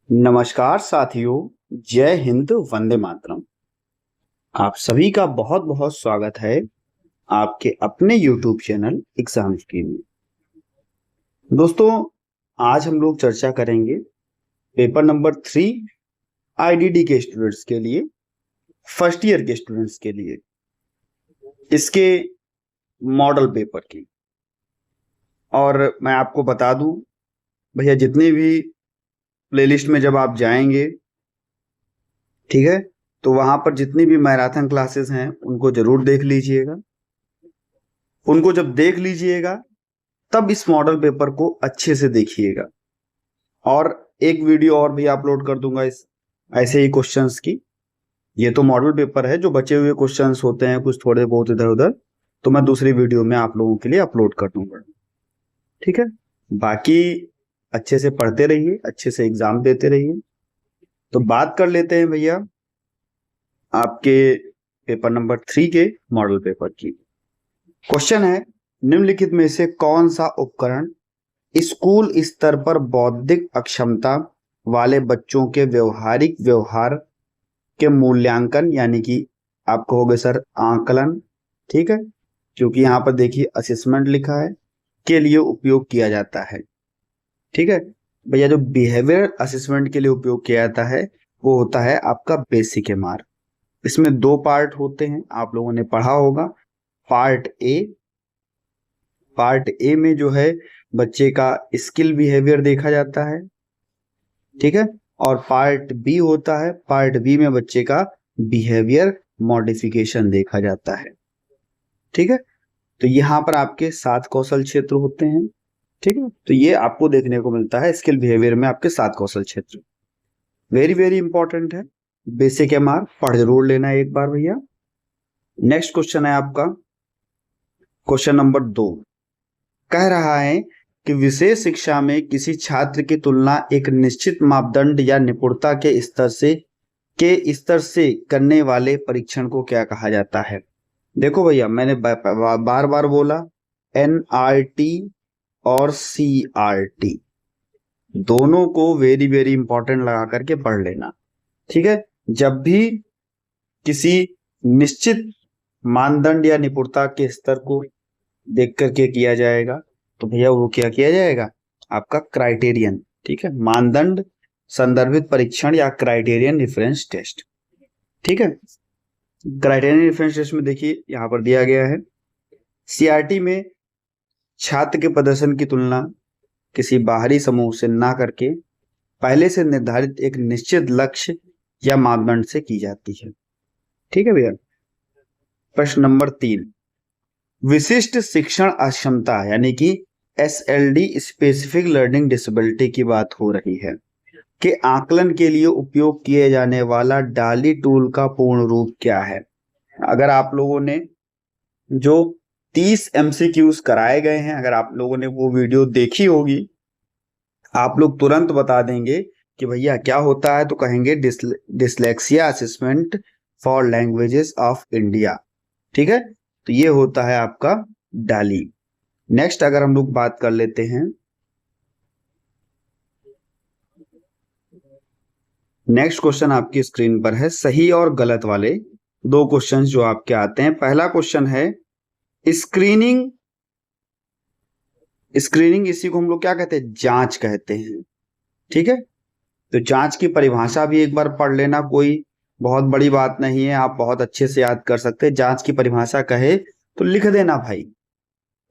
नमस्कार साथियों। जय हिंद, वंदे मातरम। आप सभी का बहुत बहुत स्वागत है आपके अपने YouTube चैनल एग्जाम स्ट्रीम में। दोस्तों, आज हम लोग चर्चा करेंगे पेपर नंबर 3 IDD के स्टूडेंट्स के लिए, फर्स्ट ईयर के स्टूडेंट्स के लिए, इसके मॉडल पेपर की। और मैं आपको बता दूं भैया, जितने भी प्लेलिस्ट में जब आप जाएंगे, ठीक है, तो वहां पर जितनी भी मैराथन क्लासेस हैं उनको जरूर देख लीजिएगा। उनको जब देख लीजिएगा तब इस मॉडल पेपर को अच्छे से देखिएगा। और एक वीडियो और भी अपलोड कर दूंगा इस ऐसे ही क्वेश्चंस की। ये तो मॉडल पेपर है, जो बचे हुए क्वेश्चंस होते हैं कुछ थोड़े बहुत इधर उधर, तो मैं दूसरी वीडियो में आप लोगों के लिए अपलोड कर दूंगा। ठीक है, बाकी अच्छे से पढ़ते रहिए, अच्छे से एग्जाम देते रहिए। तो बात कर लेते हैं भैया आपके पेपर नंबर 3 के मॉडल पेपर की। क्वेश्चन है, निम्नलिखित में से कौन सा उपकरण स्कूल स्तर पर बौद्धिक अक्षमता वाले बच्चों के व्यवहारिक व्यवहार के मूल्यांकन, यानी कि आप कहोगे सर आकलन, ठीक है, क्योंकि यहाँ पर देखिए असेसमेंट लिखा है, के लिए उपयोग किया जाता है। ठीक है भैया, जो बिहेवियर असेसमेंट के लिए उपयोग किया जाता है वो होता है आपका बेसिक एमआर। इसमें 2 पार्ट होते हैं, आप लोगों ने पढ़ा होगा। पार्ट ए में जो है बच्चे का स्किल बिहेवियर देखा जाता है, ठीक है, और पार्ट बी होता है, पार्ट बी में बच्चे का बिहेवियर मॉडिफिकेशन देखा जाता है। ठीक है, तो यहाँ पर आपके 7 कौशल क्षेत्र होते हैं। ठीक है, तो ये आपको देखने को मिलता है स्किल बिहेवियर में आपके 7 कौशल क्षेत्र। वेरी वेरी इंपॉर्टेंट है, बेसिक एमआर पढ़ जरूर लेना है एक बार भैया। नेक्स्ट क्वेश्चन है आपका क्वेश्चन नंबर 2। कह रहा है कि विशेष शिक्षा में किसी छात्र की तुलना एक निश्चित मापदंड या निपुणता के स्तर से करने वाले परीक्षण को क्या कहा जाता है। देखो भैया, मैंने बार बार बोला, NRT और CRT दोनों को वेरी वेरी इंपॉर्टेंट लगा करके पढ़ लेना। ठीक है, जब भी किसी निश्चित मानदंड या निपुणता के स्तर को देख करके किया जाएगा तो भैया वो क्या किया जाएगा, आपका क्राइटेरियन। ठीक है, मानदंड संदर्भित परीक्षण या क्राइटेरियन रेफरेंस टेस्ट। ठीक है, क्राइटेरियन रेफरेंस टेस्ट में देखिए यहां पर दिया गया है, CRT में छात्र के प्रदर्शन की तुलना किसी बाहरी समूह से ना करके पहले से निर्धारित एक निश्चित लक्ष्य या मापदंड से की जाती है। ठीक है भैया। प्रश्न नंबर 3, विशिष्ट शिक्षण अक्षमता यानी कि SLD स्पेसिफिक लर्निंग डिसेबिलिटी की बात हो रही है के आकलन के लिए उपयोग किए जाने वाला डाली टूल का पूर्ण रूप क्या है। अगर आप लोगों ने जो 30 MCQs कराए गए हैं, अगर आप लोगों ने वो वीडियो देखी होगी, आप लोग तुरंत बता देंगे कि भैया क्या होता है, तो कहेंगे dyslexia assessment for languages of India. ठीक है, तो ये होता है आपका डाली। नेक्स्ट अगर हम लोग बात कर लेते हैं, नेक्स्ट क्वेश्चन आपकी स्क्रीन पर है, सही और गलत वाले 2 क्वेश्चंस जो आपके आते हैं। पहला क्वेश्चन है स्क्रीनिंग। स्क्रीनिंग इसी को हम लोग क्या कहते हैं, जांच कहते हैं। ठीक है, तो जांच की परिभाषा भी एक बार पढ़ लेना, कोई बहुत बड़ी बात नहीं है, आप बहुत अच्छे से याद कर सकते हैं। जांच की परिभाषा कहे तो लिख देना भाई,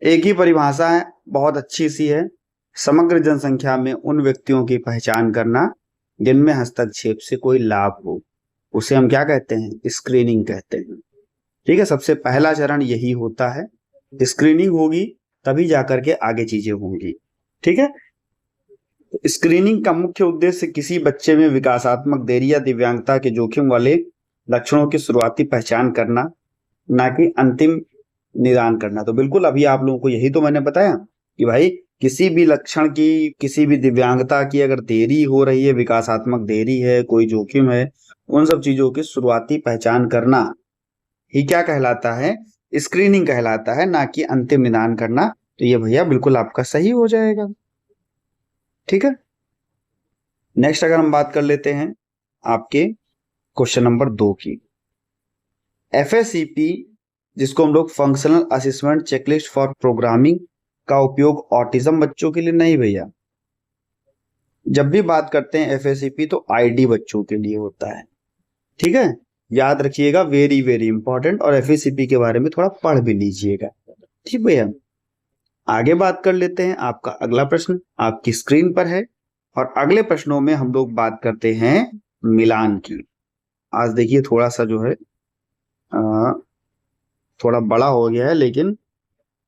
एक ही परिभाषा है, बहुत अच्छी सी है। समग्र जनसंख्या में उन व्यक्तियों की पहचान करना जिनमें हस्तक्षेप से कोई लाभ हो, उसे हम क्या कहते हैं, स्क्रीनिंग कहते हैं। ठीक है, सबसे पहला चरण यही होता है, स्क्रीनिंग होगी तभी जाकर के आगे चीजें होंगी। ठीक है, स्क्रीनिंग का मुख्य उद्देश्य किसी बच्चे में विकासात्मक देरी या दिव्यांगता के जोखिम वाले लक्षणों की शुरुआती पहचान करना, ना कि अंतिम निदान करना। तो बिल्कुल अभी आप लोगों को यही तो मैंने बताया कि भाई किसी भी लक्षण की, किसी भी दिव्यांगता की अगर देरी हो रही है, विकासात्मक देरी है, कोई जोखिम है, उन सब चीजों की शुरुआती पहचान करना ही क्या कहलाता है, स्क्रीनिंग कहलाता है, ना कि अंतिम निदान करना। तो ये भैया बिल्कुल आपका सही हो जाएगा। ठीक है, नेक्स्ट अगर हम बात कर लेते हैं आपके क्वेश्चन नंबर 2 की, FACP जिसको हम लोग functional assessment checklist for programming का उपयोग ऑटिज्म बच्चों के लिए नहीं भैया। जब भी बात करते हैं FACP तो ID बच्चों के लिए होता है, ठीक है, याद रखिएगा, वेरी वेरी इंपॉर्टेंट, और FACP के बारे में थोड़ा पढ़ भी लीजिएगा, ठीक भैया। आगे बात कर लेते हैं, आपका अगला प्रश्न आपकी स्क्रीन पर है, और अगले प्रश्नों में हम लोग बात करते हैं मिलान की। आज देखिए थोड़ा सा जो है थोड़ा बड़ा हो गया है, लेकिन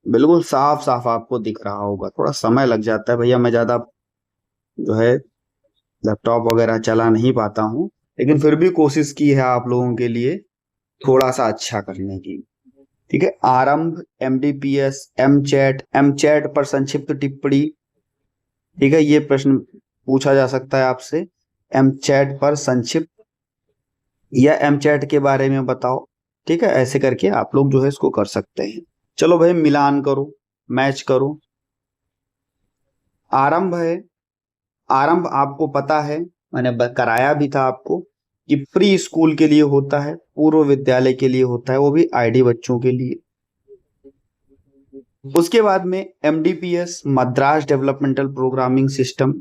बिल्कुल साफ साफ आपको दिख रहा होगा। थोड़ा समय लग जाता है भैया, मैं ज्यादा जो है लैपटॉप वगैरह चला नहीं पाता हूँ, लेकिन फिर भी कोशिश की है आप लोगों के लिए थोड़ा सा अच्छा करने की, ठीक है। आरंभ, MDPS, एमचैट पर संक्षिप्त टिप्पणी, ठीक है, ये प्रश्न पूछा जा सकता है आपसे, एमचैट पर संक्षिप्त या एमचैट के बारे में बताओ, ठीक है, ऐसे करके आप लोग जो है इसको कर सकते हैं। चलो भाई मिलान करो, मैच करो। आरंभ है, आरंभ आपको पता है, मैंने कराया भी था आपको कि प्री स्कूल के लिए होता है, पूर्व विद्यालय के लिए होता है, वो भी ID बच्चों के लिए। उसके बाद में MDPS, Madras developmental programming system,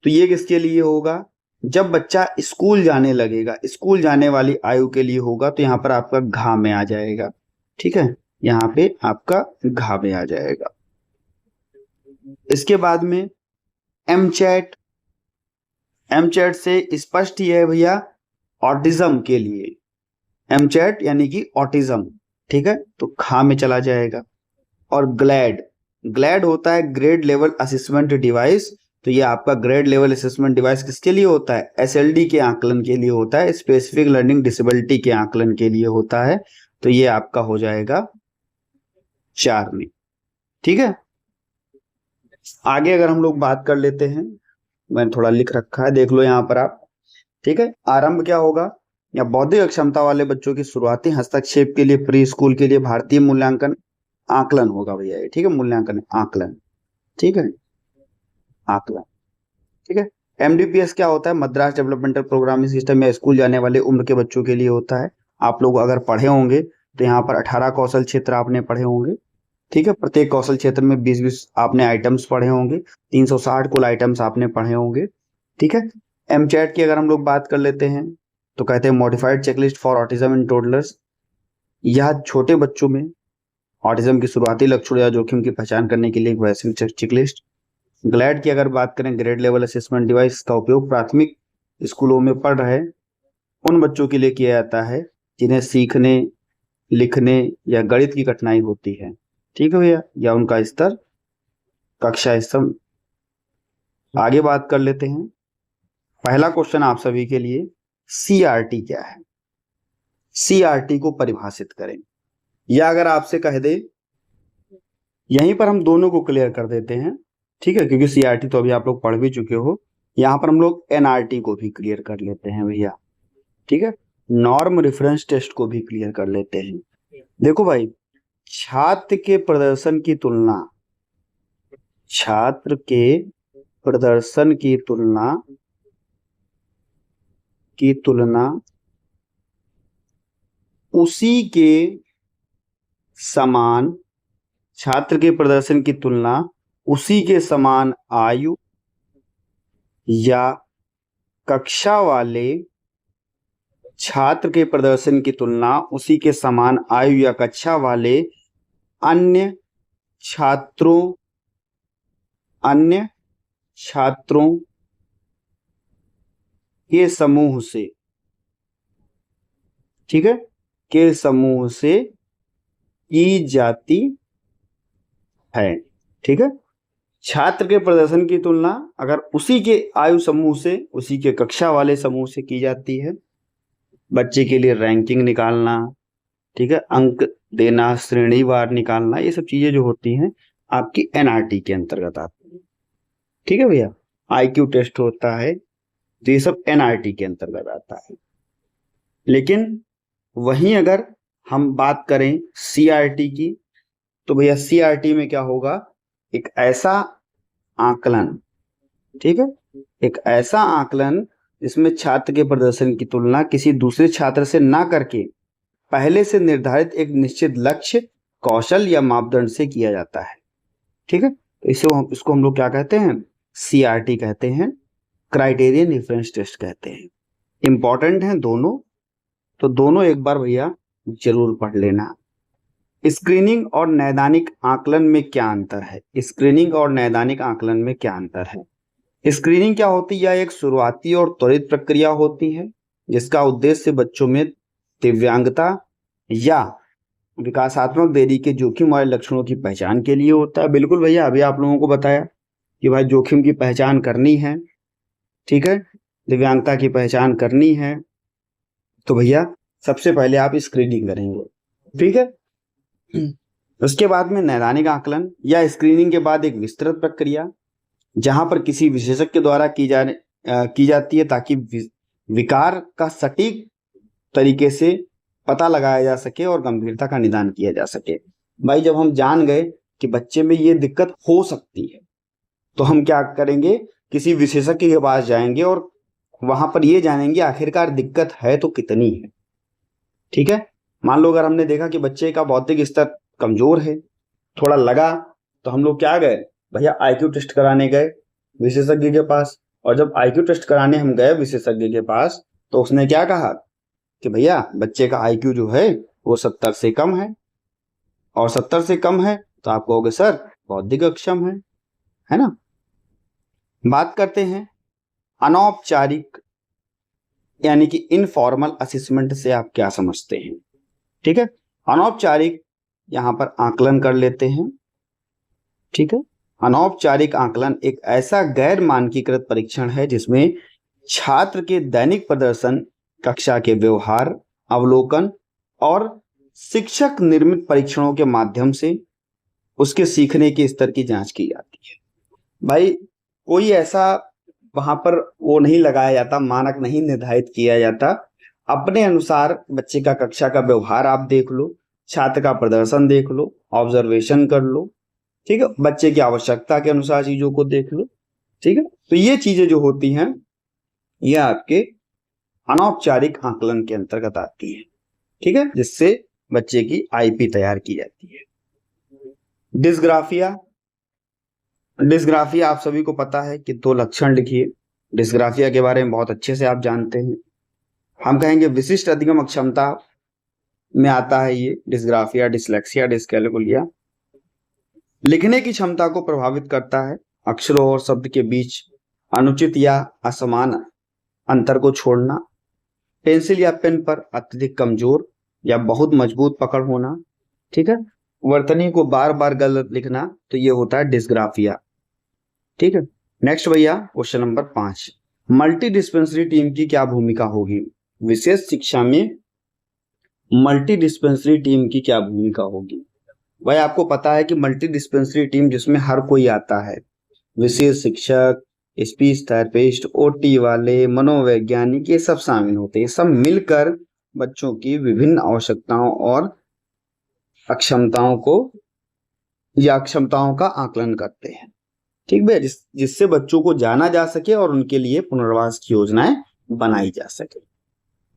तो ये किसके लिए होगा, जब बच्चा स्कूल जाने लगेगा, स्कूल जाने वाली आयु के लिए होगा, तो यहाँ पर आपका घा में आ जाएगा, ठीक है, यहाँ पे आपका घा में आ जाएगा। इसके बाद में एमचैट, एमचैट से स्पष्ट ही है भैया ऑटिज्म के लिए, एमचैट यानी कि ऑटिज्म, ठीक है, तो खा में चला जाएगा। और ग्लैड, ग्लैड होता है ग्रेड लेवल असेसमेंट डिवाइस, तो ये आपका ग्रेड लेवल असेसमेंट डिवाइस किसके लिए होता है, SLD के आकलन के लिए होता है, स्पेसिफिक लर्निंग डिसेबिलिटी के आकलन के लिए होता है, तो ये आपका हो जाएगा 4 में, ठीक है। आगे अगर हम लोग बात कर लेते हैं, मैंने थोड़ा लिख रखा है, देख लो यहाँ पर आप, ठीक है। आरंभ क्या होगा, या बौद्धिक अक्षमता वाले बच्चों की शुरुआती हस्तक्षेप के लिए प्री स्कूल के लिए भारतीय मूल्यांकन आकलन होगा भैया ये, ठीक है, मूल्यांकन आकलन, ठीक है, आकलन, ठीक है। MDPS क्या होता है, मद्रास डेवलपमेंटल प्रोग्रामिंग सिस्टम, या स्कूल जाने वाले उम्र के बच्चों के लिए होता है। आप लोग अगर पढ़े होंगे तो यहाँ पर 18 कौशल क्षेत्र आपने पढ़े होंगे, ठीक है, प्रत्येक कौशल क्षेत्र में 20-20 आपने आइटम्स पढ़े होंगे, 360 कुल आइटम्स आपने पढ़े होंगे, ठीक है। एमचैट की अगर हम लोग बात कर लेते हैं तो कहते हैं modified checklist for autism in toddlers, यह छोटे बच्चों में ऑटिज्म के शुरुआती लक्षण या जोखिम की पहचान करने के लिए एक वैश्विक चेकलिस्ट। ग्लैड की अगर बात करें, ग्रेड लेवल असेसमेंट डिवाइस का उपयोग प्राथमिक स्कूलों में पढ़ रहे उन बच्चों के लिए किया जाता है जिन्हें सीखने, लिखने या गणित की कठिनाई होती है, ठीक है भैया, या उनका स्तर कक्षा स्तर। आगे बात कर लेते हैं, पहला क्वेश्चन आप सभी के लिए, CRT क्या है, CRT को परिभाषित करें, या अगर आपसे कह दे, यहीं पर हम दोनों को क्लियर कर देते हैं, ठीक है, क्योंकि CRT तो अभी आप लोग पढ़ भी चुके हो, यहां पर हम लोग NRT को भी क्लियर कर लेते हैं भैया, ठीक है, नॉर्म रेफरेंस टेस्ट को भी क्लियर कर लेते हैं। देखो भाई, छात्र के प्रदर्शन की तुलना, छात्र के प्रदर्शन की तुलना उसी के समान, छात्र के प्रदर्शन की तुलना उसी के समान आयु या कक्षा वाले छात्र के प्रदर्शन की तुलना उसी के समान आयु या कक्षा वाले अन्य छात्रों के समूह से, ठीक है, के समूह से की जाती है, ठीक है। छात्र के प्रदर्शन की तुलना अगर उसी के आयु समूह से, उसी के कक्षा वाले समूह से की जाती है, बच्चे के लिए रैंकिंग निकालना, ठीक है, अंक देना, श्रेणीवार निकालना, ये सब चीजें जो होती हैं आपकी NRT के अंतर्गत आती है, ठीक है भैया। IQ टेस्ट होता है, तो ये सब NRT के अंतर्गत आता है। लेकिन वहीं अगर हम बात करें CRT की, तो भैया CRT में क्या होगा, एक ऐसा आकलन ठीक है, एक ऐसा आकलन जिसमें छात्र के प्रदर्शन की तुलना किसी दूसरे छात्र से ना करके पहले से निर्धारित एक निश्चित लक्ष्य, कौशल या मापदंड से किया जाता है। ठीक है, तो इसको हम लोग क्या कहते हैं, CRT कहते हैं, क्राइटेरियन रिफरेंस टेस्ट कहते हैं। इंपॉर्टेंट हैं दोनों, तो दोनों एक बार भैया जरूर पढ़ लेना। स्क्रीनिंग और नैदानिक आकलन में क्या अंतर है? स्क्रीनिंग और नैदानिक आकलन में क्या अंतर है? स्क्रीनिंग क्या होती है? यह एक शुरुआती और त्वरित प्रक्रिया होती है जिसका उद्देश्य बच्चों में दिव्यांगता या विकासात्मक देरी के जोखिम वाले लक्षणों की पहचान के लिए होता है। बिल्कुल भैया, अभी आप लोगों को बताया कि भाई जोखिम की पहचान करनी है, ठीक है, दिव्यांगता की पहचान करनी है, तो भैया सबसे पहले आप स्क्रीनिंग करेंगे। ठीक है, उसके बाद में नैदानिक आकलन या स्क्रीनिंग के बाद एक विस्तृत प्रक्रिया जहां पर किसी विशेषज्ञ के द्वारा की जाती है ताकि विकार का सटीक तरीके से पता लगाया जा सके और गंभीरता का निदान किया जा सके। भाई जब हम जान गए कि बच्चे में ये दिक्कत हो सकती है तो हम क्या करेंगे, किसी विशेषज्ञ के पास जाएंगे और वहां पर ये जानेंगे आखिरकार दिक्कत है तो कितनी है। ठीक है, मान लो अगर हमने देखा कि बच्चे का बौद्धिक स्तर कमजोर है, थोड़ा लगा, तो हम लोग क्या गए भैया, IQ टेस्ट कराने गए विशेषज्ञ के पास। और जब IQ टेस्ट कराने हम गए विशेषज्ञ के पास तो उसने क्या कहा कि भैया बच्चे का IQ जो है वो 70 से कम है, और 70 से कम है तो आप कहोगे सर बौद्धिक अक्षम है ना। बात करते हैं अनौपचारिक यानी कि इनफॉर्मल असेसमेंट से आप क्या समझते हैं। ठीक है, अनौपचारिक यहां पर आकलन कर लेते हैं। ठीक है, अनौपचारिक आकलन एक ऐसा गैर मानकीकृत परीक्षण है जिसमें छात्र के दैनिक प्रदर्शन, कक्षा के व्यवहार, अवलोकन और शिक्षक निर्मित परीक्षणों के माध्यम से उसके सीखने के स्तर की जांच की जाती है। भाई कोई ऐसा वहां पर वो नहीं लगाया जाता, मानक नहीं निर्धारित किया जाता, अपने अनुसार बच्चे का कक्षा का व्यवहार आप देख लो, छात्र का प्रदर्शन देख लो, ऑब्जर्वेशन कर लो, ठीक है, बच्चे की आवश्यकता के अनुसार चीजों को देख लो। ठीक है, तो ये चीजें जो होती हैं ये आपके अनौपचारिक आकलन के अंतर्गत आती है। ठीक है, जिससे बच्चे की IP तैयार की जाती है। डिस्ग्राफिया, डिस्ग्राफिया आप सभी को पता है कि 2 लक्षण लिखिए। डिस्ग्राफिया के बारे में बहुत अच्छे से आप जानते हैं। हम कहेंगे विशिष्ट अधिगम अक्षमता में आता है ये डिस्ग्राफिया, डिसलेक्सिया, डिसकैलकुलिया। लिखने की क्षमता को प्रभावित करता है, अक्षरों और शब्द के बीच अनुचित या असमान अंतर को छोड़ना, पेंसिल या पेन पर अत्यधिक कमजोर या बहुत मजबूत पकड़ होना। ठीक है, वर्तनी को बार बार गलत लिखना, तो ये होता है डिस्ग्राफिया। ठीक है, नेक्स्ट भैया question number 5, multi dispensary team की क्या भूमिका होगी? विशेष शिक्षा में मल्टी डिस्पेंसरी टीम की क्या भूमिका होगी? भाई आपको पता है कि मल्टी डिस्पेंसरी टीम जिसमें हर कोई आता है, विशेष शिक्षक, स्पीच थेरेपिस्ट, OT वाले, मनोवैज्ञानिक, ये सब शामिल होते हैं। सब मिलकर बच्चों की विभिन्न आवश्यकताओं और अक्षमताओं को या अक्षमताओं का आकलन करते हैं। ठीक भैया, जिससे बच्चों को जाना जा सके और उनके लिए पुनर्वास की योजनाएं बनाई जा सके।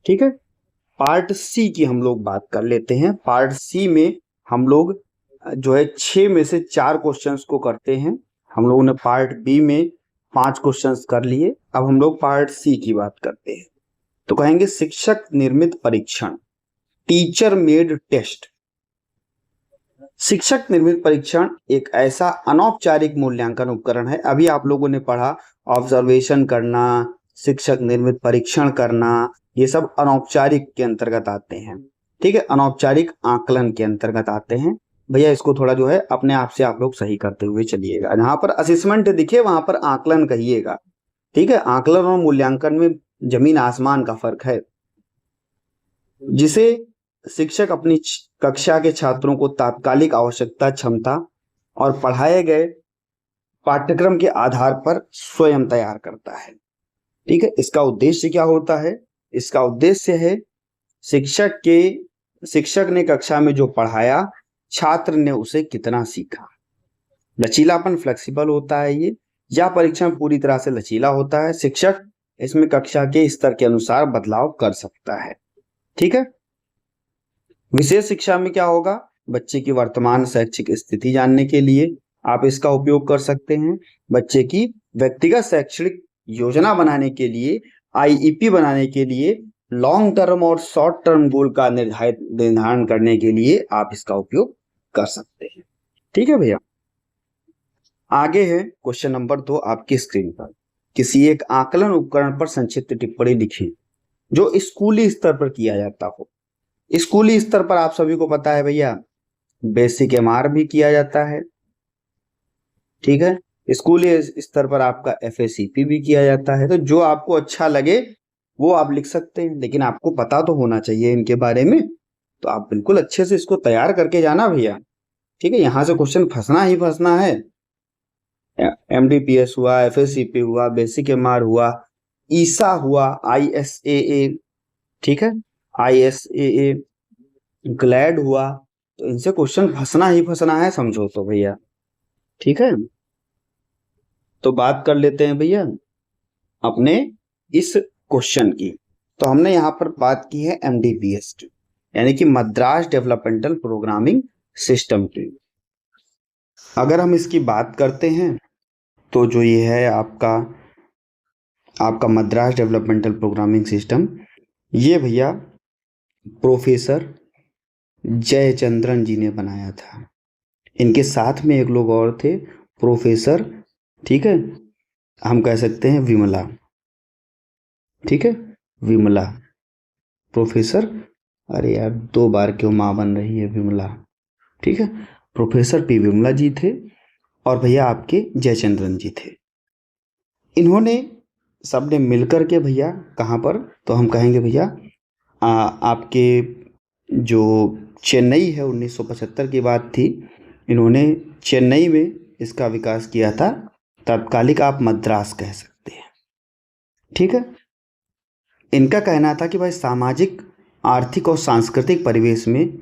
ठीक है, पार्ट C की हम लोग बात कर लेते हैं। पार्ट C में हम लोग जो है 6 में से 4 क्वेश्चंस को करते हैं। हम लोगों ने पार्ट B में 5 क्वेश्चंस कर लिए। अब हम लोग पार्ट C की बात करते हैं। तो कहेंगे शिक्षक निर्मित परीक्षण, टीचर मेड टेस्ट। शिक्षक निर्मित परीक्षण एक ऐसा अनौपचारिक मूल्यांकन उपकरण है। अभी आप लोगों ने पढ़ा ऑब्जर्वेशन करना, शिक्षक निर्मित परीक्षण करना, ये सब अनौपचारिक के अंतर्गत आते हैं। ठीक है, अनौपचारिक आकलन के अंतर्गत आते हैं। भैया इसको थोड़ा जो है अपने आप से आप लोग सही करते हुए चलिएगा। जहां पर असेसमेंट दिखे वहां पर आकलन कहिएगा। ठीक है, आकलन और मूल्यांकन में जमीन आसमान का फर्क है। जिसे शिक्षक अपनी कक्षा के छात्रों को तात्कालिक आवश्यकता, क्षमता और पढ़ाए गए पाठ्यक्रम के आधार पर स्वयं तैयार करता है। ठीक है, इसका उद्देश्य क्या होता है? इसका उद्देश्य है शिक्षक ने कक्षा में जो पढ़ाया, छात्र ने उसे कितना सीखा। लचीलापन, फ्लेक्सिबल होता है ये, यह परीक्षण पूरी तरह से लचीला होता है। शिक्षक इसमें कक्षा के स्तर के अनुसार बदलाव कर सकता है। ठीक है। विशेष शिक्षा में क्या होगा, बच्चे की वर्तमान शैक्षिक स्थिति जानने के लिए आप इसका उपयोग कर सकते हैं। बच्चे की व्यक्तिगत शैक्षणिक योजना बनाने के लिए, आईईपी बनाने के लिए, लॉन्ग टर्म और शॉर्ट टर्म गोल का निर्धारण करने के लिए आप इसका उपयोग कर सकते हैं। ठीक है भैया। आगे है क्वेश्चन नंबर 2 आपकी स्क्रीन पर। किसी एक आकलन उपकरण पर संक्षिप्त टिप्पणी लिखें जो स्कूली स्तर पर किया जाता हो। स्कूली स्तर पर आप सभी को पता है भैया, बेसिक एमआर भी किया जाता है। ठीक है। स्कूली स्तर पर आपका एफएसीपी भी किया जाता है। तो जो आपको अच्छा लगे वो आप लिख सकते हैं, लेकिन आपको पता तो होना चाहिए इनके बारे में। तो आप बिल्कुल अच्छे से इसको तैयार करके जाना भैया। ठीक है। यहां से क्वेश्चन फंसना ही फंसना है। एमडीपीएस हुआ, एफएसीपी हुआ, बेसिक एमआर हुआ, ईसा हुआ, आईएसएए, ठीक है, आईएसएए, ग्लैड हुआ, तो इनसे क्वेश्चन फंसना ही फंसना है, समझो तो भैया। ठीक है। तो बात कर लेते हैं भैया अपने इस क्वेश्चन की। तो हमने यहाँ पर बात की है एमडीपीएस यानी कि मद्रास डेवलपमेंटल प्रोग्रामिंग सिस्टम की। अगर हम इसकी बात करते हैं तो जो ये है आपका मद्रास डेवलपमेंटल प्रोग्रामिंग सिस्टम, ये भैया प्रोफेसर जयचंद्रन जी ने बनाया था। इनके साथ में एक लोग और थे, प्रोफेसर, ठीक है, हम कह सकते हैं विमला। ठीक है, विमला, प्रोफेसर, अरे यार 2 बार क्यों माँ बन रही है विमला। ठीक है, प्रोफेसर पी विमला जी थे और भैया आपके जयचंद्रन जी थे। इन्होंने सबने मिलकर के भैया कहाँ पर, तो हम कहेंगे भैया आपके जो चेन्नई है, 1975 की बात थी, इन्होंने चेन्नई में इसका विकास किया था। तत्कालिक आप मद्रास कह सकते हैं। ठीक है। इनका कहना था कि भाई सामाजिक, आर्थिक और सांस्कृतिक परिवेश में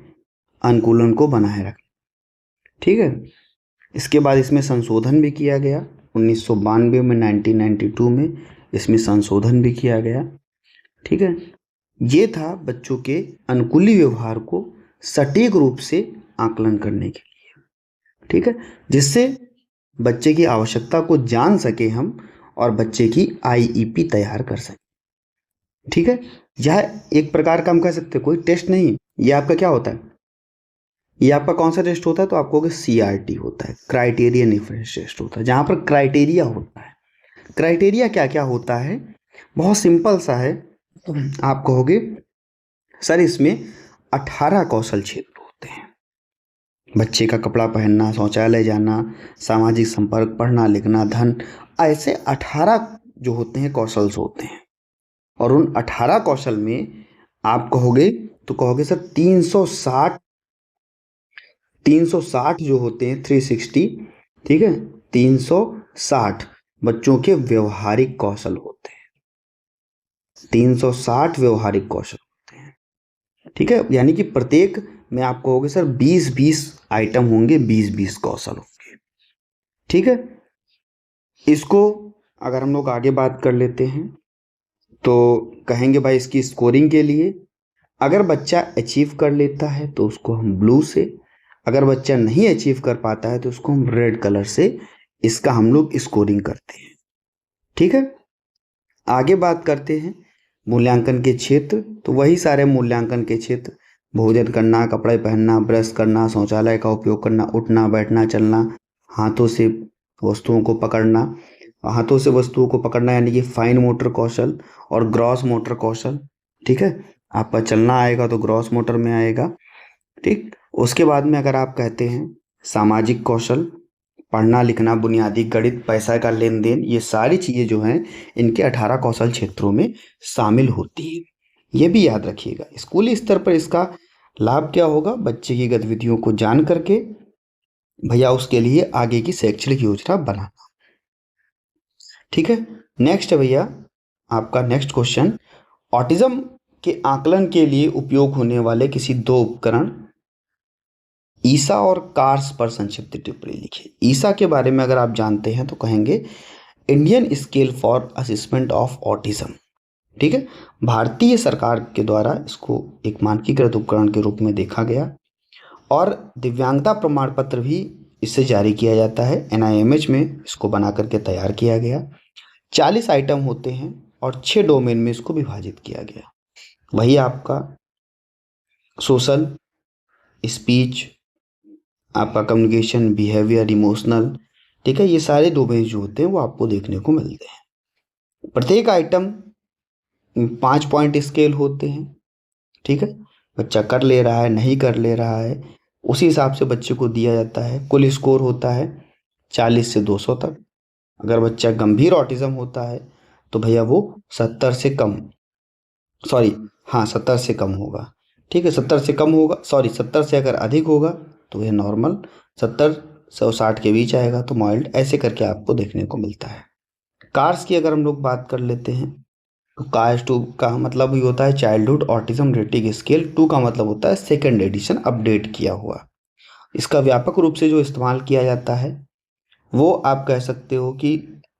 अनुकूलन को बनाए रखें। ठीक है। इसके बाद इसमें संशोधन भी किया गया 1992 में, 1992 में इसमें संशोधन भी किया गया। ठीक है। ये था बच्चों के अनुकूली व्यवहार को सटीक रूप से आकलन करने के लिए। ठीक है, जिससे बच्चे की आवश्यकता को जान सके हम और बच्चे की आईईपी तैयार कर सके। ठीक है। यह एक प्रकार का हम कह सकते हैं कोई टेस्ट नहीं, ये आपका क्या होता है, ये आपका कौन सा टेस्ट होता है, तो आपको सीआरटी होता है, क्राइटेरियन रिफरेंस टेस्ट होता है, जहां पर क्राइटेरिया होता है। क्राइटेरिया क्या क्या होता है, बहुत सिंपल सा है। आप कहोगे सर इसमें 18 कौशल क्षेत्र होते हैं। बच्चे का कपड़ा पहनना, शौचालय जाना, सामाजिक संपर्क, पढ़ना लिखना, धन, ऐसे 18 जो होते हैं कौशल्स होते हैं। और उन 18 कौशल में आप कहोगे तो कहोगे सर 360 जो होते हैं, 360, ठीक है, 360 बच्चों के व्यवहारिक कौशल होते हैं। 360 व्यवहारिक कौशल होते हैं। ठीक है, यानी कि प्रत्येक में आप कहोगे सर 20-20 आइटम होंगे, 20-20 कौशल होंगे। ठीक है। इसको अगर हम लोग आगे बात कर लेते हैं तो कहेंगे भाई इसकी स्कोरिंग के लिए अगर बच्चा अचीव कर लेता है तो उसको हम ब्लू से, अगर बच्चा नहीं अचीव कर पाता है तो उसको हम रेड कलर से इसका हम लोग स्कोरिंग करते हैं। ठीक है। आगे बात करते हैं मूल्यांकन के क्षेत्र। तो वही सारे मूल्यांकन के क्षेत्र, भोजन करना, कपड़े पहनना, ब्रश करना, शौचालय का उपयोग करना, उठना बैठना चलना, हाथों से वस्तुओं को पकड़ना, हाथों से वस्तुओं को पकड़ना यानी कि फाइन मोटर कौशल और ग्रॉस मोटर कौशल। ठीक है, आपका चलना आएगा तो ग्रॉस मोटर में आएगा। ठीक, उसके बाद में अगर आप कहते हैं सामाजिक कौशल, पढ़ना लिखना, बुनियादी गणित, पैसा का लेन देन, ये सारी चीज़ें जो हैं इनके 18 कौशल क्षेत्रों में शामिल होती है। ये भी याद रखिएगा। स्कूली स्तर पर इसका लाभ क्या होगा, बच्चे की गतिविधियों को जान करके भैया उसके लिए आगे की शैक्षणिक योजना बनाना। ठीक है। नेक्स्ट है भैया आपका नेक्स्ट क्वेश्चन, ऑटिज्म के आकलन के लिए उपयोग होने वाले किसी 2 उपकरण ईसा और कार्स पर संक्षिप्त टिप्पणी लिखिए। ईसा के बारे में अगर आप जानते हैं तो कहेंगे Indian scale for assessment of autism. ठीक है, भारतीय सरकार के द्वारा इसको एक मानकीकृत उपकरण के रूप में देखा गया और दिव्यांगता प्रमाण पत्र भी इससे जारी किया जाता है। NIMH में इसको बना करके तैयार किया गया। 40 आइटम होते हैं और 6 डोमेन में इसको विभाजित किया गया। वही आपका सोशल, स्पीच, आपका कम्युनिकेशन, बिहेवियर, इमोशनल, ठीक है, ये सारे डोमेन जो होते हैं वो आपको देखने को मिलते हैं। प्रत्येक आइटम 5 पॉइंट स्केल होते हैं। ठीक है, बच्चा कर ले रहा है, नहीं कर ले रहा है, उसी हिसाब से बच्चे को दिया जाता है। कुल स्कोर होता है 40 से 200 तक। अगर बच्चा गंभीर ऑटिज्म होता है तो भैया वो 70 से कम, सॉरी हाँ 70 से कम होगा। ठीक है, 70 से कम होगा, सॉरी 70 से अगर अधिक होगा तो यह नॉर्मल, 70 से 60 के बीच आएगा तो माइल्ड, ऐसे करके आपको देखने को मिलता है। कार्स की अगर हम लोग बात कर लेते हैं तो कार्स 2 का मतलब ही होता है चाइल्डहुड ऑटिज्म रेटिंग स्केल। 2 का मतलब होता है सेकेंड एडिशन, अपडेट किया हुआ। इसका व्यापक रूप से जो इस्तेमाल किया जाता है वो आप कह सकते हो कि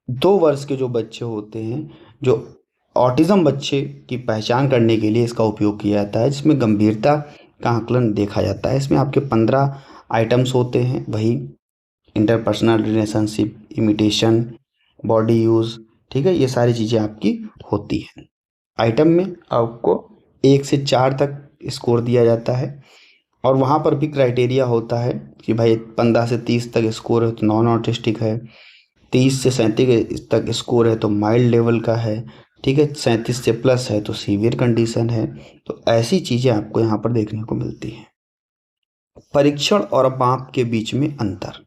2 वर्ष के जो बच्चे होते हैं, जो ऑटिज्म बच्चे की पहचान करने के लिए इसका उपयोग किया जाता है, जिसमें गंभीरता का आकलन देखा जाता है। इसमें आपके 15 आइटम्स होते हैं, वही interpersonal relationship, imitation, body use, ठीक है, ये सारी चीज़ें आपकी होती हैं। आइटम में आपको 1 से 4 तक स्कोर दिया जाता है और वहाँ पर भी क्राइटेरिया होता है कि भाई 15 से 30 तक स्कोर है तो नॉन ऑटिस्टिक है, 30 से 37 तक स्कोर है तो माइल्ड लेवल का है, ठीक है, 37 से प्लस है तो सीवियर कंडीशन है। तो ऐसी चीज़ें आपको यहाँ पर देखने को मिलती हैं। परीक्षण और माप के बीच में अंतर।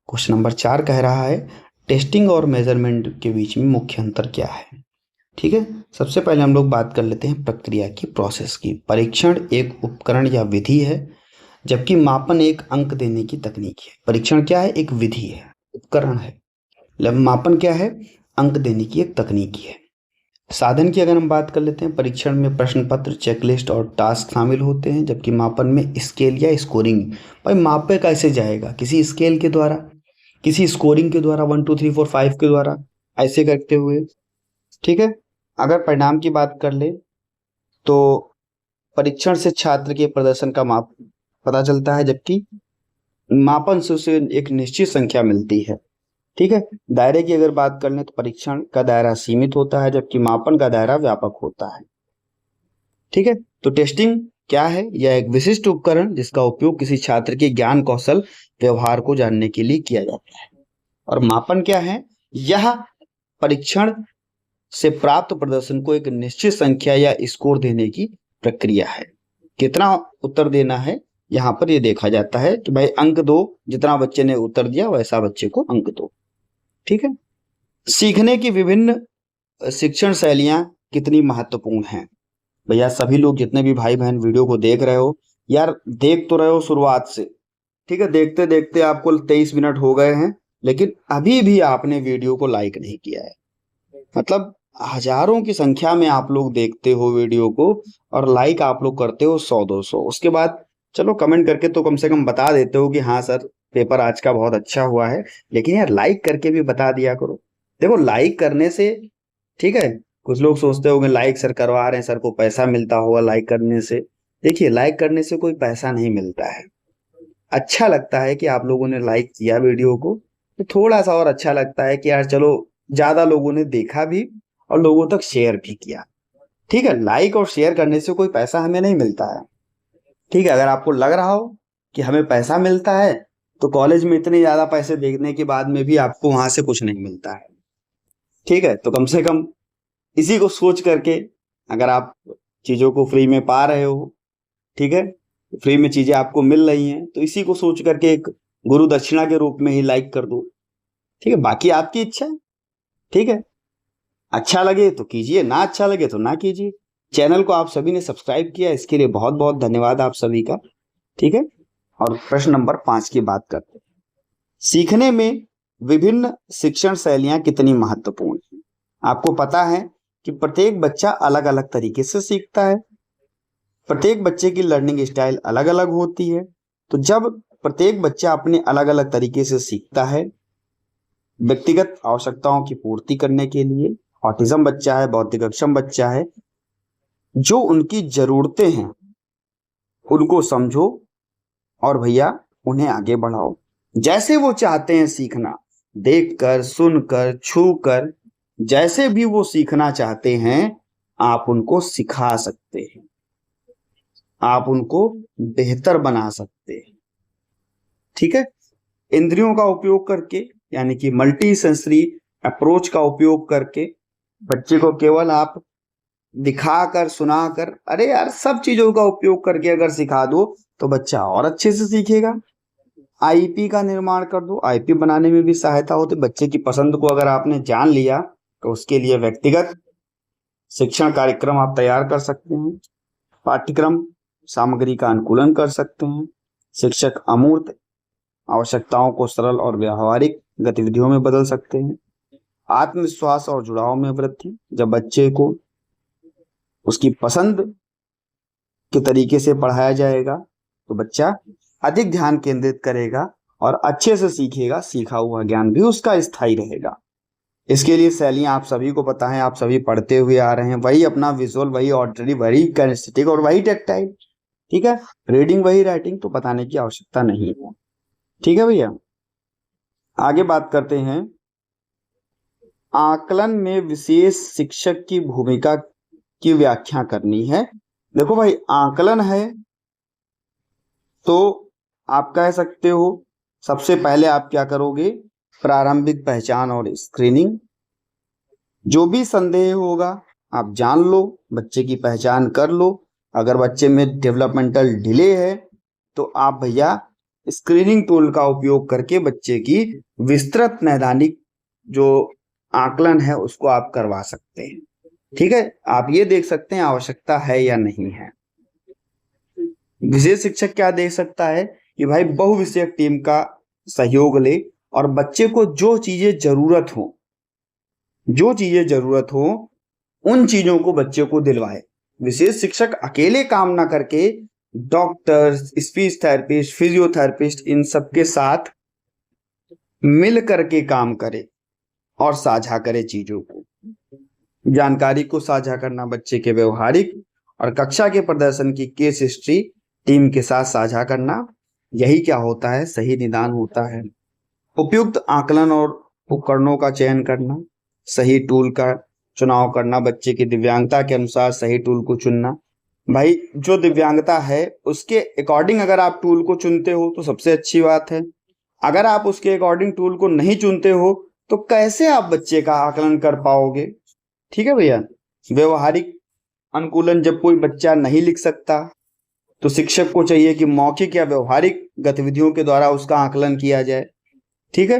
क्वेश्चन नंबर 4 कह रहा है टेस्टिंग और मेजरमेंट के बीच में मुख्य अंतर क्या है। ठीक है, सबसे पहले हम लोग बात कर लेते हैं प्रक्रिया की, प्रोसेस की। परीक्षण एक उपकरण या विधि है, जबकि मापन एक अंक देने की तकनीक है। परीक्षण क्या है? एक विधि है, उपकरण है। मापन क्या है? अंक देने की एक तकनीक है। साधन की अगर हम बात कर लेते हैं, परीक्षण में प्रश्न पत्र, चेकलिस्ट और टास्क शामिल होते हैं, जबकि मापन में स्केल या स्कोरिंग। भाई मापे कैसे जाएगा? किसी स्केल के द्वारा, किसी स्कोरिंग के द्वारा, 1 2 3 4 5 के द्वारा, ऐसे करते हुए। ठीक है, अगर परिणाम की बात कर ले तो परीक्षण से छात्र के प्रदर्शन का माप पता चलता है, जबकि मापन से उसे एक निश्चित संख्या मिलती है। ठीक है, दायरे की अगर बात कर लें तो परीक्षण का दायरा सीमित होता है, जबकि मापन का दायरा व्यापक होता है। ठीक है, तो टेस्टिंग क्या है? यह एक विशिष्ट उपकरण जिसका उपयोग किसी छात्र के ज्ञान, कौशल, व्यवहार को जानने के लिए किया जाता है। और मापन क्या है? यह परीक्षण से प्राप्त प्रदर्शन को एक निश्चित संख्या या स्कोर देने की प्रक्रिया है। कितना उत्तर देना है यहाँ पर ये देखा जाता है कि भाई अंक दो, जितना बच्चे ने उत्तर दिया वैसा बच्चे को अंक दो। ठीक है, सीखने की विभिन्न शिक्षण शैलियां कितनी महत्वपूर्ण हैं। भैया सभी लोग जितने भी भाई बहन वीडियो को देख रहे हो, यार देख तो रहे हो शुरुआत से, ठीक है, देखते देखते आपको 23 मिनट हो गए हैं, लेकिन अभी भी आपने वीडियो को लाइक नहीं किया है। मतलब हजारों की संख्या में आप लोग देखते हो वीडियो को और लाइक आप लोग करते हो 100-200। उसके बाद चलो कमेंट करके तो कम से कम बता देते हो कि हाँ सर पेपर आज का बहुत अच्छा हुआ है, लेकिन यार लाइक करके भी बता दिया करो। देखो लाइक करने से, ठीक है, कुछ लोग सोचते होंगे लाइक सर करवा रहे हैं, सर को पैसा मिलता होगा लाइक करने से। देखिए लाइक करने से कोई पैसा नहीं मिलता है। अच्छा लगता है कि आप लोगों ने लाइक किया वीडियो को, तो थोड़ा सा और अच्छा लगता है कि यार चलो ज्यादा लोगों ने देखा भी और लोगों तक शेयर भी किया। ठीक है, लाइक और शेयर करने से कोई पैसा हमें नहीं मिलता है। ठीक है, अगर आपको लग रहा हो कि हमें पैसा मिलता है तो कॉलेज में इतने ज्यादा पैसे देखने के बाद में भी आपको वहां से कुछ नहीं मिलता है। ठीक है, तो कम से कम इसी को सोच करके अगर आप चीजों को फ्री में पा रहे हो, ठीक है, फ्री में चीजें आपको मिल रही हैं, तो इसी को सोच करके एक गुरु दक्षिणा के रूप में ही लाइक कर दो। ठीक है, बाकी आपकी इच्छा है। ठीक है, अच्छा लगे तो कीजिए, ना अच्छा लगे तो ना कीजिए। चैनल को आप सभी ने सब्सक्राइब किया, इसके लिए बहुत बहुत धन्यवाद आप सभी का। ठीक है, और प्रश्न नंबर 5 की बात करते हैं। सीखने में विभिन्न शिक्षण शैलियां कितनी महत्वपूर्ण हैं। आपको पता है कि प्रत्येक बच्चा अलग अलग तरीके से सीखता है, प्रत्येक बच्चे की लर्निंग स्टाइल अलग अलग होती है। तो जब प्रत्येक बच्चा अपने अलग अलग तरीके से सीखता है व्यक्तिगत आवश्यकताओं की पूर्ति करने के लिए, ऑटिज्म बच्चा है, बौद्धिक अक्षम बच्चा है, जो उनकी जरूरतें हैं उनको समझो और भैया उन्हें आगे बढ़ाओ। जैसे वो चाहते हैं सीखना, देखकर, सुनकर, छूकर, जैसे भी वो सीखना चाहते हैं आप उनको सिखा सकते हैं, आप उनको बेहतर बना सकते हैं। ठीक है, इंद्रियों का उपयोग करके यानी कि मल्टी सेंसरी अप्रोच का उपयोग करके बच्चे को केवल आप दिखाकर, सुनाकर, अरे यार सब चीजों का उपयोग करके अगर सिखा दो तो बच्चा और अच्छे से सीखेगा। आईपी का निर्माण कर दो, आईपी बनाने में भी सहायता होती है। बच्चे की पसंद को अगर आपने जान लिया तो उसके लिए व्यक्तिगत शिक्षण कार्यक्रम आप तैयार कर सकते हैं, पाठ्यक्रम सामग्री का अनुकूलन कर सकते हैं, शिक्षक अमूर्त आवश्यकताओं को सरल और व्यावहारिक गतिविधियों में बदल सकते हैं, आत्मविश्वास और जुड़ाव में वृद्धि। जब बच्चे को उसकी पसंद के तरीके से पढ़ाया जाएगा तो बच्चा अधिक ध्यान केंद्रित करेगा और अच्छे से सीखेगा, सीखा हुआ ज्ञान भी उसका स्थायी रहेगा। इसके लिए शैलियां आप सभी को पता है, आप सभी पढ़ते हुए आ रहे हैं, वही अपना विजुअल, वही ऑडिटरी, वही कैनेस्थेटिक और वही टेक्टाइल। ठीक है, रीडिंग वही, राइटिंग तो बताने की आवश्यकता नहीं है। ठीक है भैया, आगे बात करते हैं। आकलन में विशेष शिक्षक की भूमिका की व्याख्या करनी है। देखो भाई, आकलन है तो आप कह सकते हो सबसे पहले आप क्या करोगे, प्रारंभिक पहचान और स्क्रीनिंग। जो भी संदेह होगा आप जान लो, बच्चे की पहचान कर लो। अगर बच्चे में डेवलपमेंटल डिले है तो आप भैया स्क्रीनिंग टूल का उपयोग करके बच्चे की विस्तृत नैदानिक जो आकलन है उसको आप करवा सकते हैं। ठीक है, आप ये देख सकते हैं आवश्यकता है या नहीं है। विशेष शिक्षक क्या देख सकता है कि भाई बहुविषयक टीम का सहयोग ले और बच्चे को जो चीजें जरूरत हो उन चीजों को बच्चे को दिलवाए। विशेष शिक्षक अकेले काम ना करके डॉक्टर, स्पीच थेरेपिस्ट, फिजियोथेरेपिस्ट, इन सबके साथ मिल करके काम करे और साझा करे चीजों को। जानकारी को साझा करना, बच्चे के व्यवहारिक और कक्षा के प्रदर्शन की केस हिस्ट्री टीम के साथ साझा करना, यही क्या होता है, सही निदान होता है। उपयुक्त आकलन और उपकरणों का चयन करना, सही टूल का चुनाव करना, बच्चे की दिव्यांगता के अनुसार सही टूल को चुनना। भाई जो दिव्यांगता है उसके अकॉर्डिंग अगर आप टूल को चुनते हो तो सबसे अच्छी बात है। अगर आप उसके अकॉर्डिंग टूल को नहीं चुनते हो तो कैसे आप बच्चे का आकलन कर पाओगे। ठीक है भैया, व्यवहारिक अनुकूलन, जब कोई बच्चा नहीं लिख सकता तो शिक्षक को चाहिए कि मौखिक या व्यवहारिक गतिविधियों के द्वारा उसका आकलन किया जाए। ठीक है,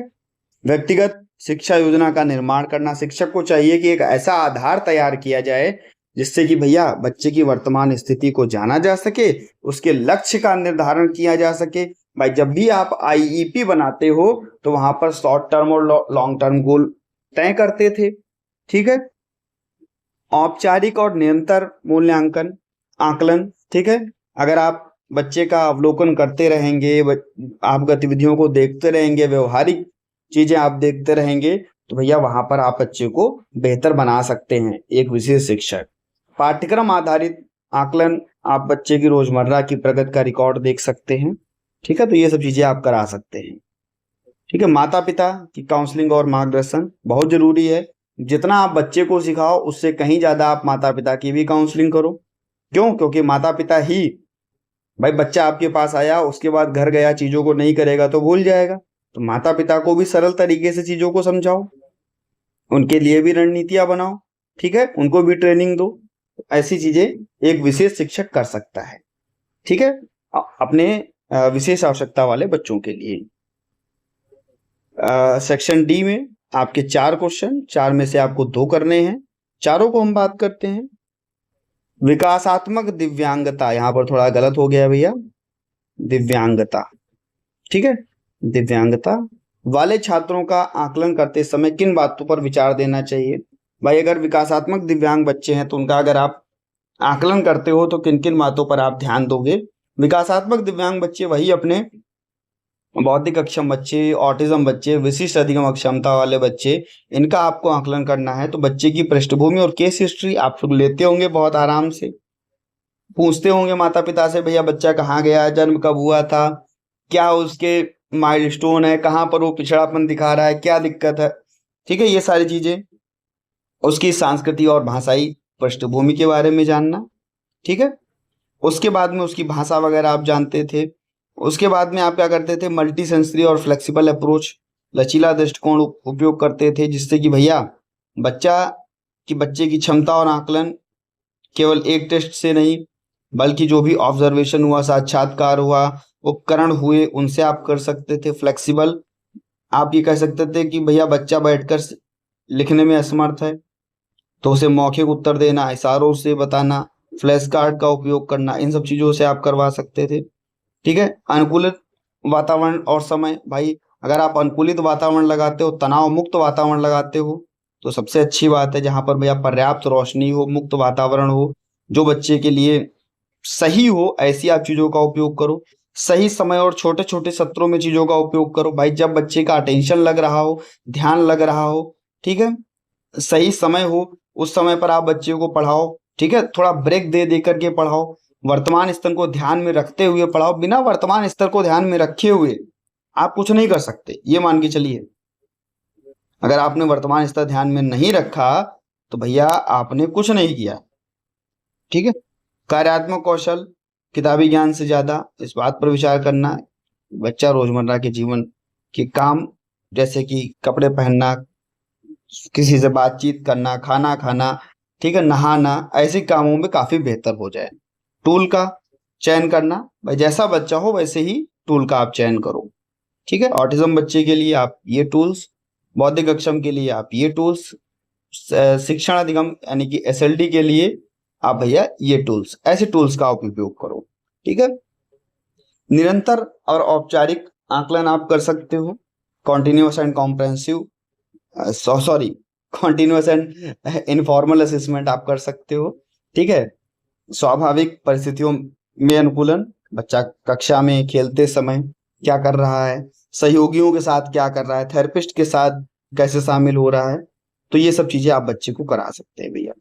व्यक्तिगत शिक्षा योजना का निर्माण करना, शिक्षक को चाहिए कि एक ऐसा आधार तैयार किया जाए जिससे कि भैया बच्चे की वर्तमान स्थिति को जाना जा सके, उसके लक्ष्य का निर्धारण किया जा सके। भाई जब भी आप आईईपी बनाते हो तो वहां पर शॉर्ट टर्म और लॉन्ग टर्म गोल तय करते थे। ठीक है, औपचारिक और निरंतर मूल्यांकन आकलन। ठीक है, अगर आप बच्चे का अवलोकन करते रहेंगे, आप गतिविधियों को देखते रहेंगे, व्यवहारिक चीजें आप देखते रहेंगे तो भैया वहां पर आप बच्चे को बेहतर बना सकते हैं। एक विशेष शिक्षक पाठ्यक्रम आधारित आकलन, आप बच्चे की रोजमर्रा की प्रगति का रिकॉर्ड देख सकते हैं। ठीक है, तो ये सब चीजें आप करा सकते हैं। ठीक है, माता पिता की काउंसलिंग और मार्गदर्शन बहुत जरूरी है। जितना आप बच्चे को सिखाओ उससे कहीं ज्यादा आप माता पिता की भी काउंसलिंग करो। क्यों? क्योंकि माता पिता ही, भाई बच्चा आपके पास आया उसके बाद घर गया, चीजों को नहीं करेगा तो भूल जाएगा। तो माता पिता को भी सरल तरीके से चीजों को समझाओ, उनके लिए भी रणनीतियां बनाओ। ठीक है, उनको भी ट्रेनिंग दो। ऐसी चीजें एक विशेष शिक्षक कर सकता है। ठीक है, अपने विशेष आवश्यकता वाले बच्चों के लिए। सेक्शन डी में आपके 4 क्वेश्चन, 4 में से आपको 2 करने हैं। चारों को हम बात करते हैं। विकासात्मक दिव्यांगता, यहां पर थोड़ा गलत हो गया भैया, दिव्यांगता। ठीक है, दिव्यांगता वाले छात्रों का आकलन करते समय किन बातों पर विचार देना चाहिए। भाई अगर विकासात्मक दिव्यांग बच्चे हैं तो उनका अगर आप आकलन करते हो तो किन किन बातों पर आप ध्यान दोगे। विकासात्मक दिव्यांग बच्चे वही अपने बौद्धिक अक्षम बच्चे, ऑटिज्म बच्चे, विशिष्ट अधिगम अक्षमता वाले बच्चे, इनका आपको आकलन करना है। तो बच्चे की पृष्ठभूमि और केस हिस्ट्री आप लोग लेते होंगे बहुत आराम से, पूछते होंगे माता पिता से, भैया बच्चा कहाँ गया, जन्म कब हुआ था, क्या उसके माइलस्टोन है, कहाँ पर वो पिछड़ापन दिखा रहा है, क्या दिक्कत है, ठीक है, ये सारी चीजें। उसकी सांस्कृतिक और भाषाई पृष्ठभूमि के बारे में जानना, ठीक है। उसके बाद में उसकी भाषा वगैरह आप जानते थे। उसके बाद में आप क्या करते थे, मल्टी सेंसरी और फ्लेक्सिबल अप्रोच, लचीला दृष्टिकोण उपयोग करते थे, जिससे कि भैया बच्चे की क्षमता और आकलन केवल एक टेस्ट से नहीं, बल्कि जो भी ऑब्जर्वेशन हुआ, साक्षात्कार हुआ, उपकरण हुए, उनसे आप कर सकते थे। फ्लेक्सिबल, आप ये कह सकते थे कि भैया बच्चा बैठकर लिखने में असमर्थ है तो उसे मौखिक उत्तर देना, इशारों से बताना, फ्लैश कार्ड का उपयोग करना, इन सब चीज़ों से आप करवा सकते थे, ठीक है। अनुकूलित वातावरण और समय, भाई अगर आप अनुकूलित वातावरण लगाते हो, तनाव मुक्त वातावरण लगाते हो, तो सबसे अच्छी बात है, जहाँ पर भैया पर्याप्त रोशनी हो, मुक्त वातावरण हो, जो बच्चे के लिए सही हो, ऐसी आप चीज़ों का उपयोग करो। सही समय और छोटे छोटे सत्रों में चीज़ों का उपयोग करो, भाई जब बच्चे का अटेंशन लग रहा हो, ध्यान लग रहा हो, ठीक है, सही समय हो, उस समय पर आप बच्चे को पढ़ाओ, ठीक है। थोड़ा ब्रेक दे दे करके पढ़ाओ, वर्तमान स्तर को ध्यान में रखते हुए पढ़ाओ। बिना वर्तमान स्तर को ध्यान में रखे हुए आप कुछ नहीं कर सकते, ये मान के चलिए। अगर आपने वर्तमान स्तर ध्यान में नहीं रखा तो भैया आपने कुछ नहीं किया, ठीक है। कार्यात्मक कौशल, किताबी ज्ञान से ज्यादा इस बात पर विचार करना, बच्चा रोजमर्रा के जीवन के काम, जैसे कि कपड़े पहनना, किसी से बातचीत करना, खाना खाना, ठीक है, नहाना, ऐसे कामों में काफी बेहतर हो जाए। टूल का चयन करना, भाई जैसा बच्चा हो वैसे ही टूल का आप चयन करो, ठीक है। ऑटिज्म बच्चे के लिए आप ये टूल्स, बौद्धिक अक्षम के लिए आप ये टूल्स, शिक्षण अधिगम यानी कि एसएलडी के लिए आप भैया ये टूल्स, ऐसे टूल्स का आप उपयोग करो, ठीक है। निरंतर और औपचारिक आकलन आप कर सकते हो, continuous and comprehensive, sorry, continuous and informal assessment आप कर सकते हो, ठीक है। स्वाभाविक परिस्थितियों में अनुकूलन, बच्चा कक्षा में खेलते समय क्या कर रहा है, सहयोगियों के साथ क्या कर रहा है, थेरेपिस्ट के साथ कैसे शामिल हो रहा है, तो ये सब चीजें आप बच्चे को करा सकते हैं भैया।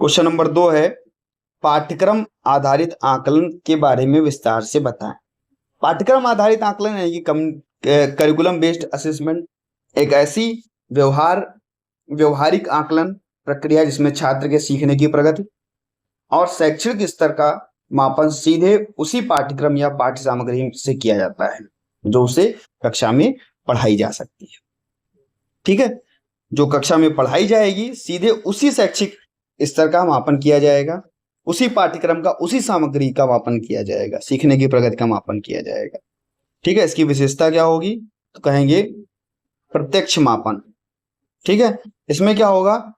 क्वेश्चन नंबर 2 है, पाठ्यक्रम आधारित आकलन के बारे में विस्तार से बताएं। पाठ्यक्रम आधारित आकलन यानी कि करिकुलम बेस्ड असेसमेंट एक ऐसी व्यवहारिक आकलन प्रक्रिया जिसमें छात्र के सीखने की प्रगति और शैक्षणिक स्तर का मापन सीधे उसी पाठ्यक्रम या पाठ्य सामग्री से किया जाता है जो उसे कक्षा में पढ़ाई जा सकती है, ठीक है। जो कक्षा में पढ़ाई जाएगी सीधे उसी शैक्षिक स्तर का मापन किया जाएगा, उसी पाठ्यक्रम का, उसी सामग्री का मापन किया जाएगा, सीखने की प्रगति का मापन किया जाएगा, ठीक है। इसकी विशेषता क्या होगी, तो कहेंगे प्रत्यक्ष मापन, ठीक है। इसमें क्या होगा,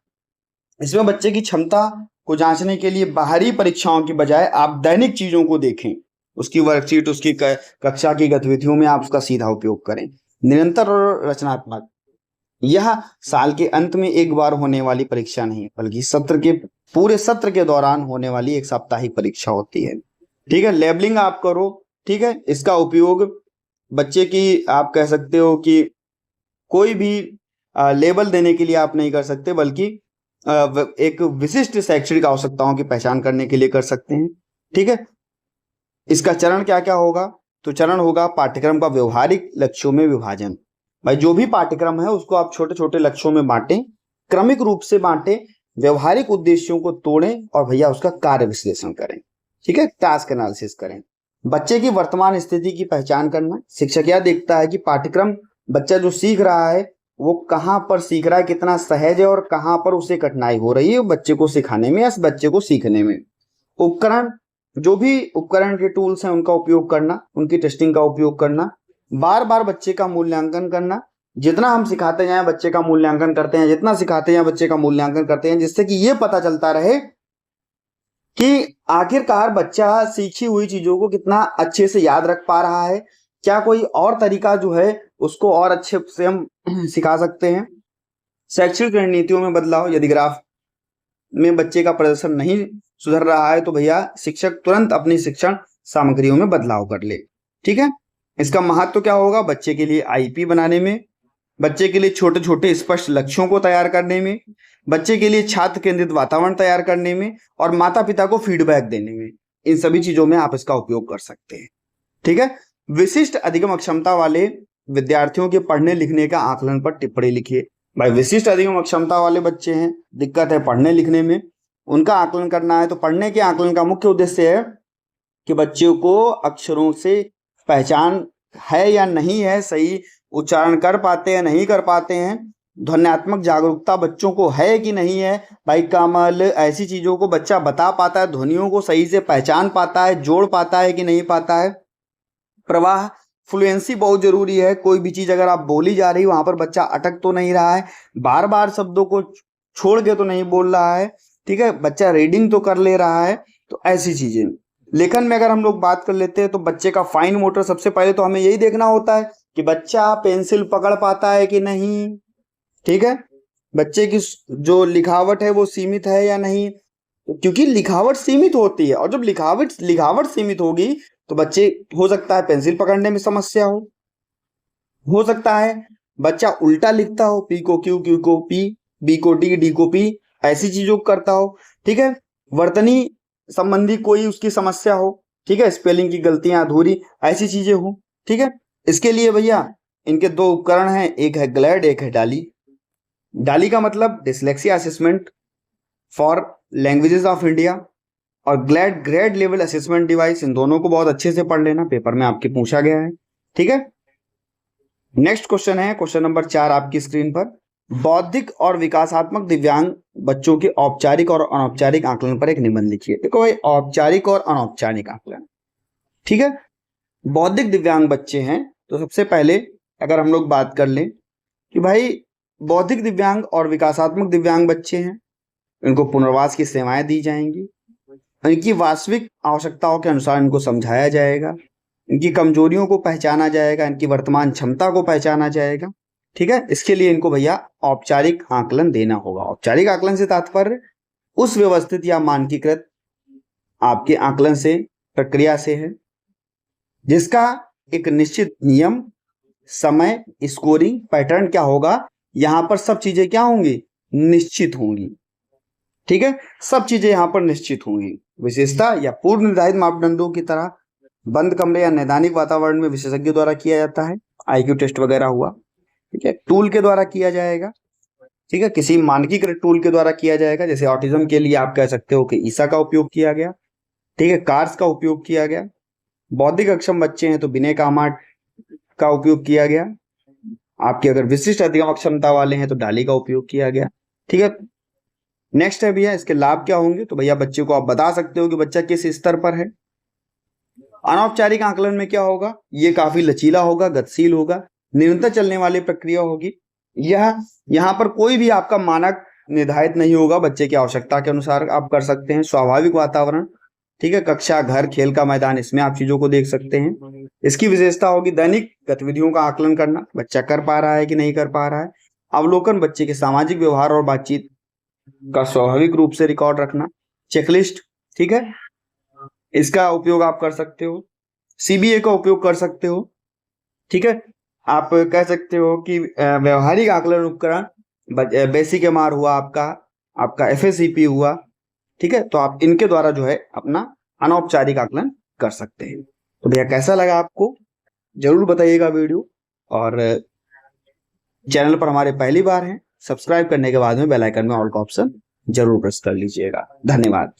इसमें बच्चे की क्षमता को जांचने के लिए बाहरी परीक्षाओं की बजाय आप दैनिक चीजों को देखें, उसकी वर्कशीट, उसकी कक्षा की गतिविधियों में आप उसका सीधा उपयोग करें। निरंतर और रचनात्मक, यह साल के अंत में एक बार होने वाली परीक्षा नहीं बल्कि पूरे सत्र के दौरान होने वाली एक साप्ताहिक परीक्षा होती है, ठीक है। लेबलिंग आप करो, ठीक है। इसका उपयोग बच्चे की, आप कह सकते हो कि कोई भी लेबल देने के लिए आप नहीं कर सकते, बल्कि एक विशिष्ट शैक्षणिक आवश्यकताओं की पहचान करने के लिए कर सकते हैं, ठीक है। इसका चरण क्या क्या होगा, तो चरण होगा पाठ्यक्रम का व्यवहारिक लक्ष्यों में विभाजन, भाई जो भी पाठ्यक्रम है उसको आप छोटे छोटे लक्ष्यों में बांटें, क्रमिक रूप से बांटें, व्यवहारिक उद्देश्यों को तोड़ें और भैया उसका कार्य विश्लेषण करें, ठीक है, टास्क एनालिसिस करें। बच्चे की वर्तमान स्थिति की पहचान करना, शिक्षक क्या देखता है कि पाठ्यक्रम बच्चा जो सीख रहा है वो कहाँ पर सीख रहा है, कितना सहज है और कहाँ पर उसे कठिनाई हो रही है बच्चे को सिखाने में या बच्चे को सीखने में। उपकरण, जो भी उपकरण के टूल्स हैं उनका उपयोग करना, उनकी टेस्टिंग का उपयोग करना, बार बार बच्चे का मूल्यांकन करना, जितना हम सिखाते जाएं बच्चे का मूल्यांकन करते हैं, जितना सिखाते हैं बच्चे का मूल्यांकन करते हैं, जिससे कि ये पता चलता रहे कि आखिरकार बच्चा सीखी हुई चीजों को कितना अच्छे से याद रख पा रहा है, क्या कोई और तरीका जो है उसको और अच्छे से हम सिखा सकते हैं। शैक्षिक रणनीतियों में बदलाव, यदि ग्राफ में बच्चे का प्रदर्शन नहीं सुधर रहा है तो भैया शिक्षक तुरंत अपनी शिक्षण सामग्रियों में बदलाव कर ले, ठीक है। इसका महत्व क्या होगा? बच्चे के लिए आईपी बनाने में, बच्चे के लिए छोटे छोटे स्पष्ट लक्ष्यों को तैयार करने में, बच्चे के लिए छात्र केंद्रित वातावरण तैयार करने में और माता पिता को फीडबैक देने में, इन सभी चीजों में आप इसका उपयोग कर सकते हैं। ठीक है। विशिष्ट अधिगम अक्षमता वाले विद्यार्थियों के पढ़ने लिखने का आकलन पर टिप्पणी लिखिए। भाई विशिष्ट अधिगम अक्षमता वाले बच्चे हैं, दिक्कत है पढ़ने लिखने में, उनका आकलन करना है। तो पढ़ने के आकलन का मुख्य उद्देश्य है कि बच्चों को अक्षरों से पहचान है या नहीं है, सही उच्चारण कर पाते हैं नहीं कर पाते हैं, ध्वन्यात्मक जागरूकता बच्चों को है कि नहीं है, भाई कमल ऐसी चीजों को बच्चा बता पाता है, ध्वनियों को सही से पहचान पाता है, जोड़ पाता है कि नहीं पाता है। प्रवाह फ्लुएंसी बहुत जरूरी है। कोई भी चीज अगर आप बोली जा रही वहां पर बच्चा अटक तो नहीं रहा है, बार बार शब्दों को छोड़ के तो नहीं बोल रहा है, ठीक है, बच्चा रीडिंग तो कर ले रहा है। तो ऐसी चीजें। लेखन में अगर हम लोग बात कर लेते हैं तो बच्चे का फाइन मोटर, सबसे पहले तो हमें यही देखना होता है कि बच्चा पेंसिल पकड़ पाता है कि नहीं, ठीक है, बच्चे की जो लिखावट है वो सीमित है या नहीं, क्योंकि लिखावट सीमित होती है और जब लिखावट सीमित होगी तो बच्चे हो सकता है पेंसिल पकड़ने में समस्या हो सकता है बच्चा उल्टा लिखता हो, पी को क्यू, क्यू को पी, बी को डी, डी को पी, ऐसी चीजों को करता हो, ठीक है, वर्तनी संबंधी कोई उसकी समस्या हो, ठीक है, स्पेलिंग की गलतियां अधूरी, ऐसी चीजें हो, ठीक है। इसके लिए भैया इनके दो उपकरण हैं, एक है ग्लैड, एक है डाली। डाली का मतलब dyslexia assessment for languages of India और GLAD grade level assessment device. इन दोनों को बहुत अच्छे से पढ़ लेना, पेपर में आपके पूछा गया है, ठीक है। नेक्स्ट क्वेश्चन है क्वेश्चन नंबर 4 आपकी स्क्रीन पर। बौद्धिक और विकासात्मक दिव्यांग बच्चों के औपचारिक और अनौपचारिक आकलन पर एक निबंध लिखिए। देखो भाई, औपचारिक और अनौपचारिक आकलन, ठीक है। बौद्धिक दिव्यांग बच्चे हैं तो सबसे पहले अगर हम लोग बात कर लें कि भाई बौद्धिक दिव्यांग और विकासात्मक दिव्यांग बच्चे हैं, इनको पुनर्वास की सेवाएं दी जाएंगी, इनकी वास्तविक आवश्यकताओं के अनुसार इनको समझाया जाएगा, इनकी कमजोरियों को पहचाना जाएगा, इनकी वर्तमान क्षमता को पहचाना जाएगा, ठीक है। इसके लिए इनको भैया औपचारिक आकलन देना होगा। औपचारिक आकलन से तात्पर्य उस व्यवस्थित या मानकीकृत आपके आकलन से, प्रक्रिया से है, जिसका एक निश्चित नियम, समय, स्कोरिंग पैटर्न क्या होगा, यहां पर सब चीजें क्या होंगी, निश्चित होंगी, ठीक है, सब चीजें यहां पर निश्चित होंगी। विशेषता या पूर्व निर्धारित मापदंडों की तरह बंद कमरे या नैदानिक वातावरण में विशेषज्ञ द्वारा किया जाता है, आईक्यू टेस्ट वगैरह हुआ, ठीक है, टूल के द्वारा किया जाएगा, ठीक है, किसी मानकीकृत टूल के द्वारा किया जाएगा। जैसे ऑटिज्म के लिए आप कह सकते हो कि ईसा का उपयोग किया गया, ठीक है, कार्स का उपयोग किया गया। बौद्धिक अक्षम बच्चे हैं तो विनय कामाट का उपयोग किया गया। आपके अगर विशिष्ट अधिगम अक्षमता वाले हैं तो डाली का उपयोग किया गया, ठीक है। नेक्स्ट है भैया इसके लाभ क्या होंगे, तो भैया बच्चे को आप बता सकते हो कि बच्चा किस स्तर पर है। अनौपचारिक आकलन में क्या होगा, ये काफी लचीला होगा, गतिशील होगा, निरंतर चलने वाली प्रक्रिया होगी। यह यहाँ पर कोई भी आपका मानक निर्धारित नहीं होगा, बच्चे की आवश्यकता के अनुसार आप कर सकते हैं। स्वाभाविक वातावरण, ठीक है, कक्षा, घर, खेल का मैदान, इसमें आप चीजों को देख सकते हैं। इसकी विशेषता होगी दैनिक गतिविधियों का आकलन करना, बच्चा कर पा रहा है कि नहीं कर पा रहा है। अवलोकन, बच्चे के सामाजिक व्यवहार और बातचीत का स्वाभाविक रूप से रिकॉर्ड रखना। चेकलिस्ट, ठीक है, इसका उपयोग आप कर सकते हो। सीबीए का उपयोग कर सकते हो, ठीक है। आप कह सकते हो कि व्यवहारिक आकलन उपकरण, बेसिक एमआर हुआ, आपका एफएससीपी हुआ, ठीक है, तो आप इनके द्वारा जो है अपना अनौपचारिक आकलन कर सकते हैं। तो भैया कैसा लगा आपको जरूर बताइएगा वीडियो, और चैनल पर हमारे पहली बार हैं, सब्सक्राइब करने के बाद में बेल आइकन में ऑल का ऑप्शन जरूर प्रेस कर लीजिएगा। धन्यवाद।